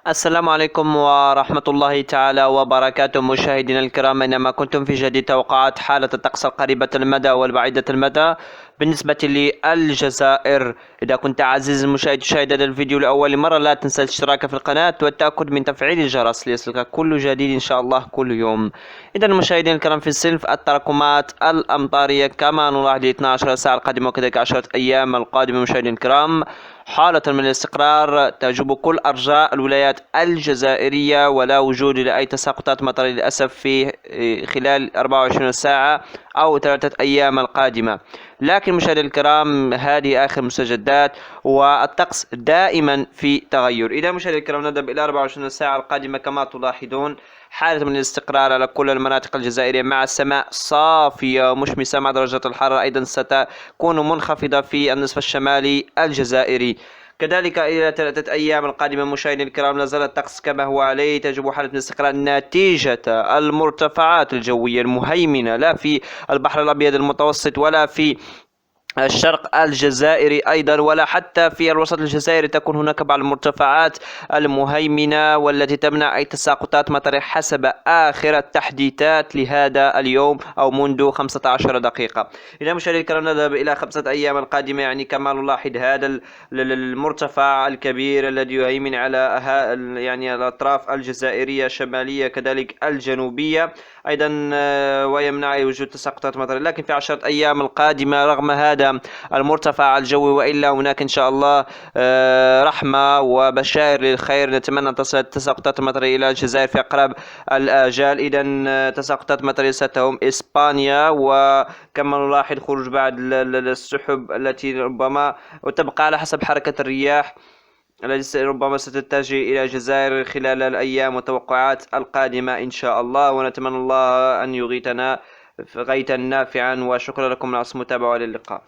السلام عليكم ورحمة الله تعالى وبركاته مشاهدينا الكرام، أينما كنتم في جديد توقعات حالة الطقس القريبة المدى والبعيدة المدى بالنسبة للجزائر. إذا كنت عزيزي المشاهد تشاهد هذا الفيديو لأول مرة، لا تنسى الاشتراك في القناة والتأكد من تفعيل الجرس ليصلك كل جديد إن شاء الله كل يوم. إذا مشاهدينا الكرام، في السلف التراكمات الأمطارية كما نلاحظ 12 ساعة القادمة وكذلك 10 أيام القادمة مشاهدينا الكرام، حالة من الاستقرار تعجب كل أرجاء الولايات الجزائرية، ولا وجود لأي تساقطات مطر للأسف في خلال 24 ساعة أو 3 أيام القادمة. لكن مشاهدينا الكرام، هذه آخر مستجدات والطقس دائما في تغير. إذا مشاهدينا الكرام نذهب إلى 24 ساعة القادمة كما تلاحظون، حالة من الاستقرار على كل المناطق الجزائرية مع السماء صافية ومشمسة، مع درجات الحرارة أيضا ستكون منخفضة في النصف الشمالي الجزائري. كذلك إلى 3 أيام القادمة مشاهدينا الكرام لا زال الطقس كما هو عليه، تجب حالة من الاستقرار نتيجة المرتفعات الجوية المهيمنة لا في البحر الأبيض المتوسط ولا في الشرق الجزائري أيضا ولا حتى في الوسط الجزائري. تكون هناك بعض المرتفعات المهيمنة والتي تمنع أي تساقطات مطر حسب آخر التحديثات لهذا اليوم أو منذ 15 دقيقة. إذا مشاهدينا الكرام نذهب إلى 5 أيام القادمة، يعني كما نلاحظ هذا المرتفع الكبير الذي يهيمن على يعني الأطراف الجزائرية الشمالية كذلك الجنوبية أيضا، ويمنع وجود تساقطات مطر. لكن في 10 أيام القادمة رغم هذا المرتفع الجوي وإلا هناك إن شاء الله رحمة وبشائر للخير. نتمنى أن تصل التساقطات المطرية إلى الجزائر في أقرب الآجال. إذا تساقطات مطرية ستهم إسبانيا، وكما نلاحظ خروج بعض السحب التي ربما وتبقى على حسب حركة الرياح التي ربما ستتجه إلى الجزائر خلال الأيام والتوقعات القادمة إن شاء الله. ونتمنى الله أن يغيثنا غيثا نافعا، وشكرا لكم على المتابعة، والى اللقاء.